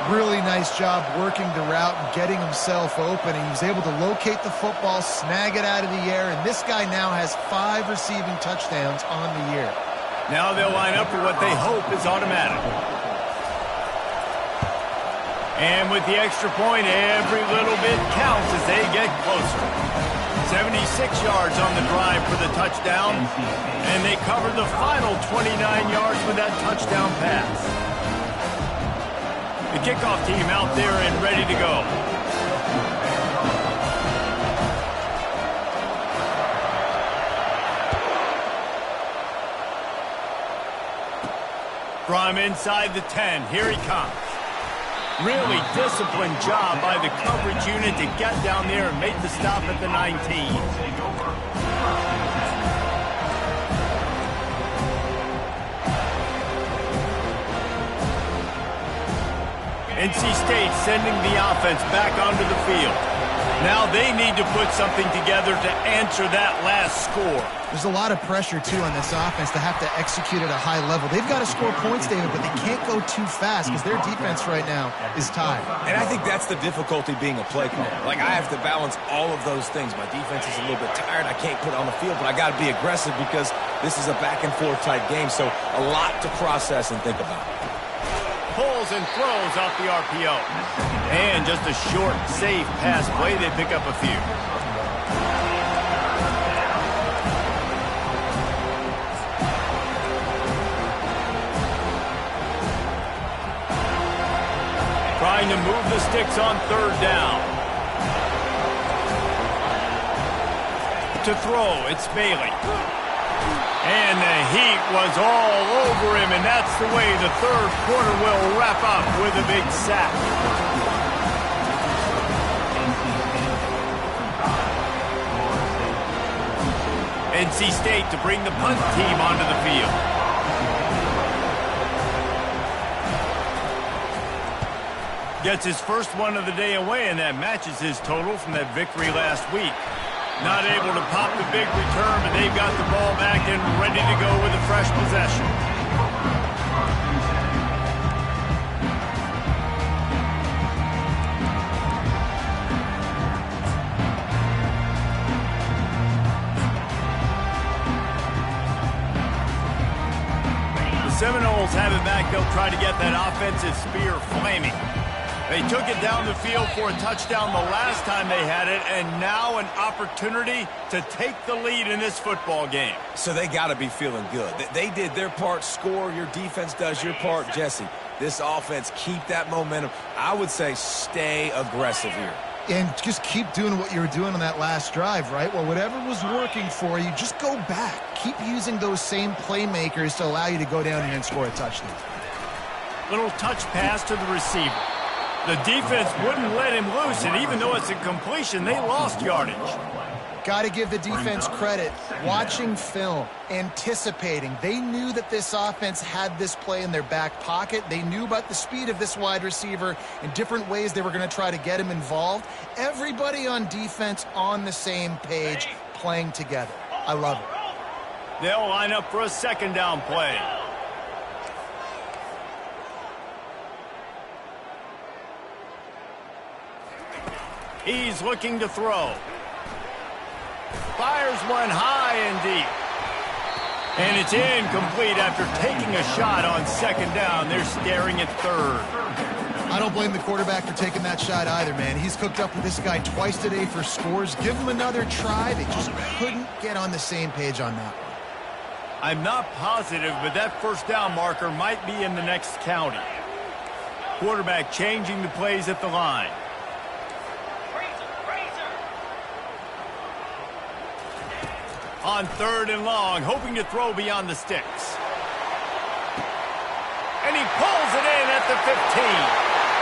Really nice job working the route and getting himself open. He was able to locate the football, snag it out of the air, and this guy now has 5 receiving touchdowns on the year. Now they'll line up for what they hope is automatic. And with the extra point, every little bit counts as they get closer. 76 yards on the drive for the touchdown, and they cover the final 29 yards with that touchdown pass. The kickoff team out there and ready to go. From inside the 10, here he comes. Really disciplined job by the coverage unit to get down there and make the stop at the 19. NC State sending the offense back onto the field. Now they need to put something together to answer that last score. There's a lot of pressure, too, on this offense to have to execute at a high level. They've got to score points, David, but they can't go too fast because their defense right now is tired. And I think that's the difficulty being a play caller. Like, I have to balance all of those things. My defense is a little bit tired. I can't put it on the field, but I got to be aggressive because this is a back-and-forth type game, so a lot to process and think about. Pulls and throws off the RPO. And just a short, safe pass play. They pick up a few. Trying to move the sticks on third down. To throw, it's Bailey. And the heat was all over him, and that's the way the third quarter will wrap up with a big sack. NC State to bring the punt team onto the field. Gets his first one of the day away, and that matches his total from that victory last week. Not able to pop the big return, but they've got the ball back and ready to go with a fresh possession. The Seminoles have it back. They'll try to get that offensive spear flaming. They took it down the field for a touchdown the last time they had it, and now an opportunity to take the lead in this football game. So they got to be feeling good. They did their part, score. Your defense does your part. Jesse, this offense, keep that momentum. I would say stay aggressive here. And just keep doing what you were doing on that last drive, right? Well, whatever was working for you, just go back. Keep using those same playmakers to allow you to go down here and score a touchdown. Little touch pass to the receiver. The defense wouldn't let him loose, and even though it's a completion, they lost yardage. Got to give the defense credit. Watching film, anticipating. They knew that this offense had this play in their back pocket. They knew about the speed of this wide receiver and different ways they were going to try to get him involved. Everybody on defense on the same page, playing together. I love it. They'll line up for a second down play. He's looking to throw. fires one high and deep. And it's incomplete after taking a shot on second down. They're staring at third. I don't blame the quarterback for taking that shot either, man. He's cooked up with this guy twice today for scores. Give him another try. They just couldn't get on the same page on that one. I'm not positive, but that first down marker might be in the next county. Quarterback changing the plays at the line. On third and long, hoping to throw beyond the sticks. And he pulls it in at the 15.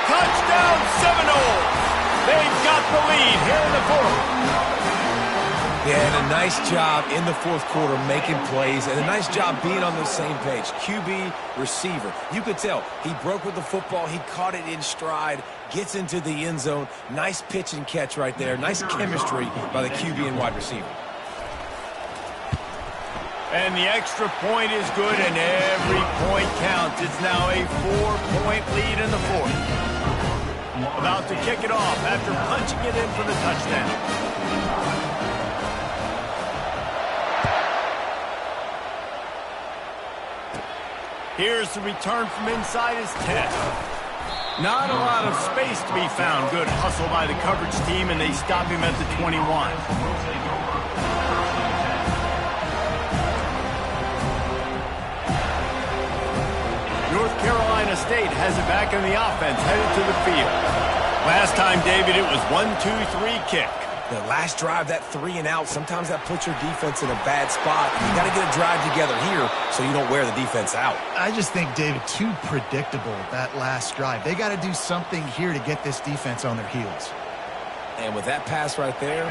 Touchdown Seminoles! They've got the lead here in the fourth. Yeah, and a nice job in the fourth quarter making plays, and a nice job being on the same page. QB, receiver. You could tell he broke with the football. He caught it in stride, gets into the end zone. Nice pitch and catch right there. Nice chemistry by the QB and wide receiver. And the extra point is good, and every point counts. It's now a 4-point lead in the fourth. About to kick it off after punching it in for the touchdown. Here's the return from inside his 10. Not a lot of space to be found. Good hustle by the coverage team, and they stop him at the 21. North Carolina State has it back in the offense, headed to the field. Last time, David, it was 1-2-3 kick. The last drive, that 3 and out, sometimes that puts your defense in a bad spot. You got to get a drive together here so you don't wear the defense out. I just think, David, too predictable, that last drive. They got to do something here to get this defense on their heels. And with that pass right there,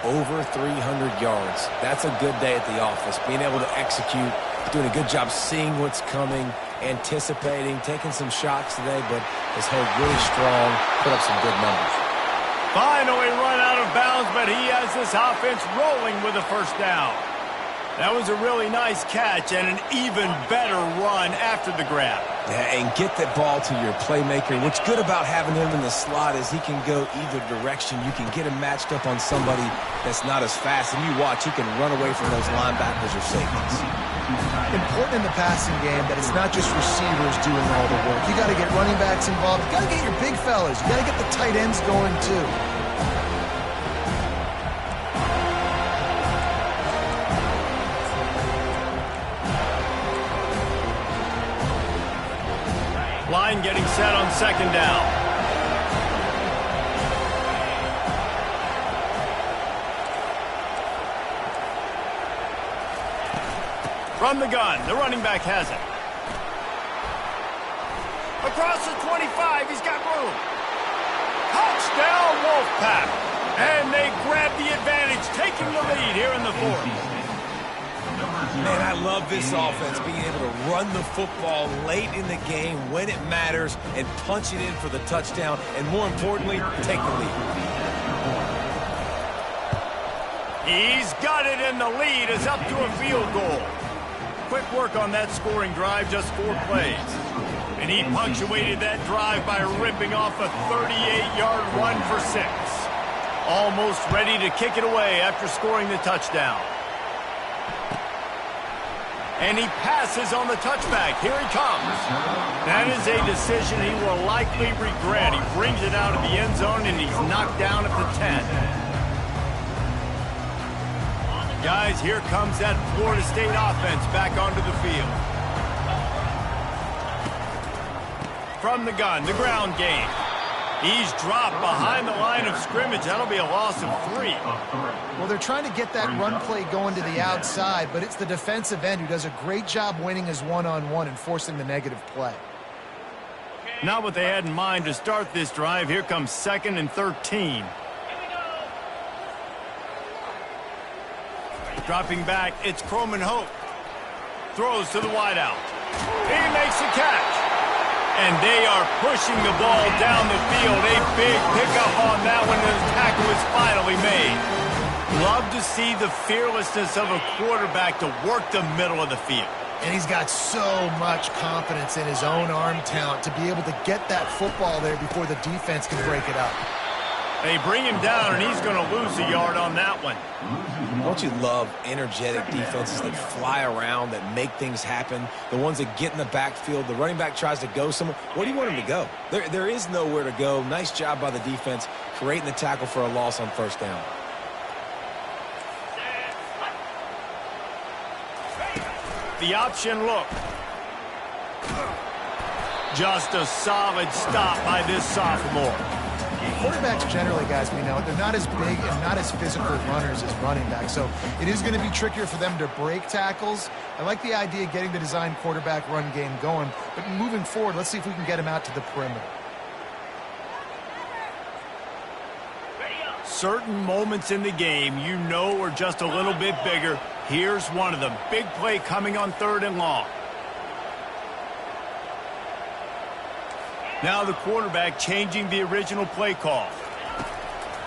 over 300 yards. That's a good day at the office. Being able to execute, doing a good job seeing what's coming, anticipating, taking some shots today, but has held really strong, put up some good numbers. Finally run out of bounds, but he has this offense rolling with a first down. That was a really nice catch and an even better run after the grab. Yeah, and get that ball to your playmaker. What's good about having him in the slot is he can go either direction. You can get him matched up on somebody that's not as fast, and you watch, he can run away from those linebackers or safeties. Important in the passing game that it's not just receivers doing all the work. You got to get running backs involved. You got to get your big fellas. You got to get the tight ends going too. Line getting set on second down. From the gun, the running back has it. Across the 25, he's got room. Touchdown, Wolfpack. And they grab the advantage, taking the lead here in the fourth. Man, I love this offense, being able to run the football late in the game when it matters and punch it in for the touchdown, and more importantly, take the lead. He's got it, and the lead is up to a field goal. Quick work on that scoring drive, just 4 plays. And he punctuated that drive by ripping off a 38-yard run for 6. Almost ready to kick it away after scoring the touchdown. And he passes on the touchback. Here he comes. That is a decision he will likely regret. He brings it out of the end zone, and he's knocked down at the 10. Guys, here comes that Florida State offense back onto the field. From the gun, the ground game. He's dropped behind the line of scrimmage. That'll be a loss of 3. Well, they're trying to get that run play going to the outside, but it's the defensive end who does a great job winning his one-on-one and forcing the negative play. Not what they had in mind to start this drive. Here comes 2nd and 13. Dropping back, it's Croman Hope. Throws to the wideout. He makes the catch. And they are pushing the ball down the field. A big pickup on that one, and the tackle is finally made. Love to see the fearlessness of a quarterback to work the middle of the field. And he's got so much confidence in his own arm talent to be able to get that football there before the defense can break it up. They bring him down, and he's going to lose a yard on that one. Don't you love energetic defenses that fly around, that make things happen? The ones that get in the backfield, the running back tries to go somewhere. Where do you want him to go? There is nowhere to go. Nice job by the defense creating the tackle for a loss on first down. The option look. Just a solid stop by this sophomore. Quarterbacks generally, guys, we know, they're not as big and not as physical runners as running backs, so it is going to be trickier for them to break tackles. I like the idea of getting the design quarterback run game going, but moving forward, let's see if we can get him out to the perimeter. Certain moments in the game you know are just a little bit bigger. Here's one of them. Big play coming on 3rd and long. Now the quarterback changing the original play call.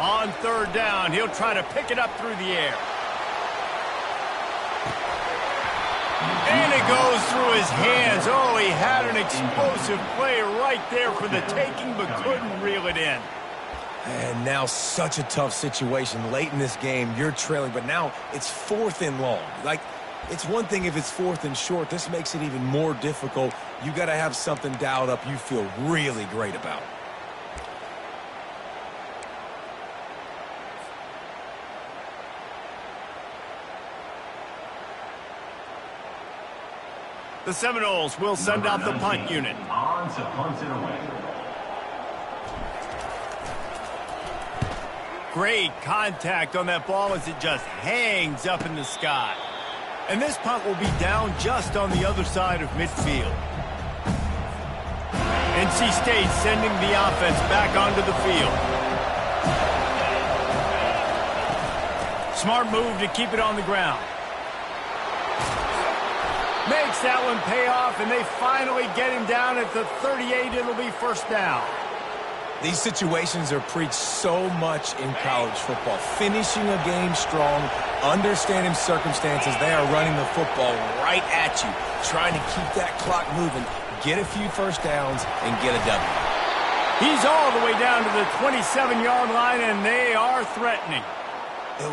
On 3rd down, he'll try to pick it up through the air. And it goes through his hands. Oh, he had an explosive play right there for the taking, but couldn't reel it in. And now such a tough situation. Late in this game, you're trailing, but now it's 4th and long. Like, it's one thing if it's 4th and short. This makes it even more difficult. You got to have something dialed up you feel really great about. The Seminoles will send out the punt unit. On to punt it away. Great contact on that ball as it just hangs up in the sky. And this punt will be down just on the other side of midfield. NC State sending the offense back onto the field. Smart move to keep it on the ground. Makes that one pay off, and they finally get him down at the 38. It'll be 1st down. These situations are preached so much in college football. Finishing a game strong, understanding circumstances. They are running the football right at you, trying to keep that clock moving, get a few 1st downs, and get a W. He's all the way down to the 27-yard line, and they are threatening.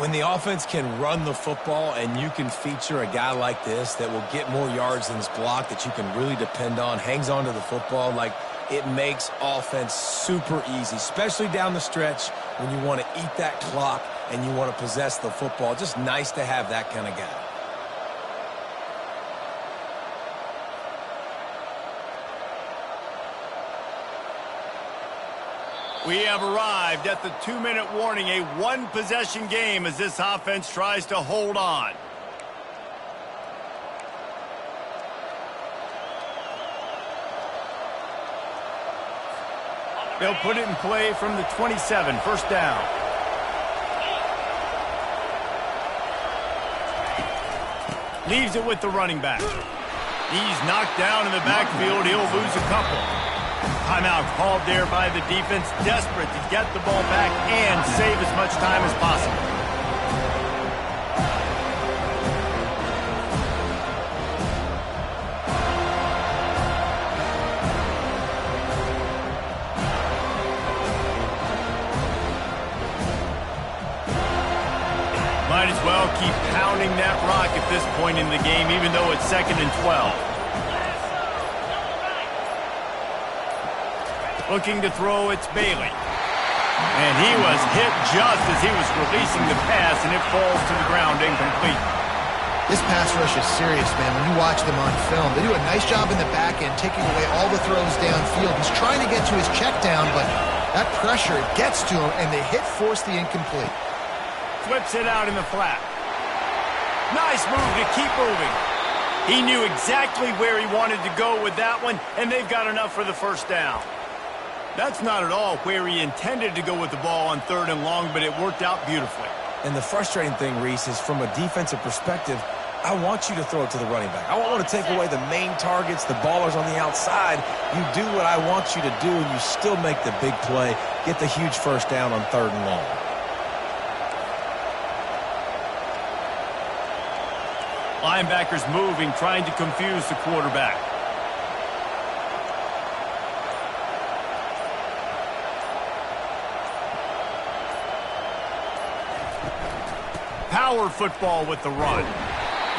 When the offense can run the football and you can feature a guy like this that will get more yards than his block, that you can really depend on, hangs on to the football, like, it makes offense super easy, especially down the stretch when you want to eat that clock and you want to possess the football. Just nice to have that kind of guy. We have arrived at the 2-minute warning, a one-possession game as this offense tries to hold on. They'll put it in play from the 27, 1st down. Leaves it with the running back. He's knocked down in the backfield. He'll lose a couple. Timeout called there by the defense, desperate to get the ball back and save as much time as possible. Might as well keep pounding that rock at this point in the game, even though it's 2nd and 12. Looking to throw, it's Bailey. And he was hit just as he was releasing the pass, and it falls to the ground incomplete. This pass rush is serious, man. When you watch them on film, they do a nice job in the back end, taking away all the throws downfield. He's trying to get to his check down, but that pressure gets to him, and the hit forced the incomplete. Flips it out in the flat. Nice move to keep moving. He knew exactly where he wanted to go with that one, and they've got enough for the 1st down. That's not at all where he intended to go with the ball on 3rd and long, but it worked out beautifully. And the frustrating thing, Reese, is from a defensive perspective, I want you to throw it to the running back. I want to take away the main targets, the ballers on the outside. You do what I want you to do, and you still make the big play, get the huge 1st down on 3rd and long. Linebackers moving, trying to confuse the quarterback. power football with the run.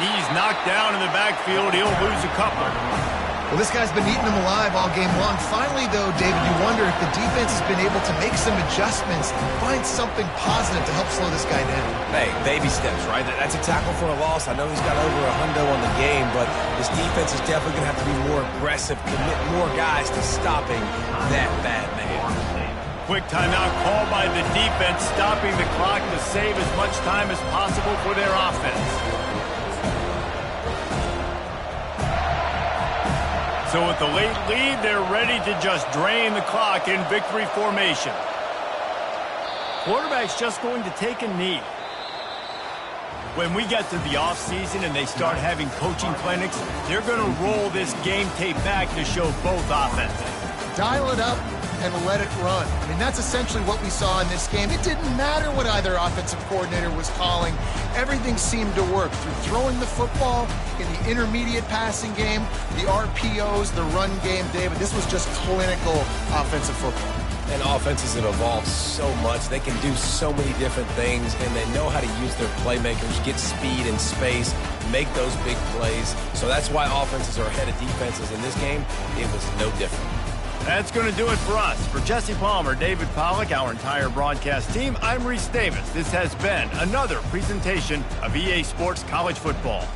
He's knocked down in the backfield. He'll lose a couple. Well, this guy's been eating them alive all game long. Finally, though, David, you wonder if the defense has been able to make some adjustments and find something positive to help slow this guy down. Hey, baby steps, right? That's a tackle for a loss. I know he's got over a hundo on the game, but this defense is definitely going to have to be more aggressive, commit more guys to stopping that bad man. Quick timeout called by the defense, stopping the clock to save as much time as possible for their offense. So with the late lead, they're ready to just drain the clock in victory formation. Quarterback's just going to take a knee. When we get to the offseason and they start having coaching clinics, they're going to roll this game tape back to show both offenses. Dial it up and let it run. I mean, that's essentially what we saw in this game. It didn't matter what either offensive coordinator was calling. Everything seemed to work through throwing the football in the intermediate passing game, the RPOs, the run game, David. This was just clinical offensive football. And offenses have evolved so much. They can do so many different things, and they know how to use their playmakers, get speed and space, make those big plays. So that's why offenses are ahead of defenses in this game. It was no different. That's going to do it for us. For Jesse Palmer, David Pollack, our entire broadcast team, I'm Reese Davis. This has been another presentation of EA Sports College Football.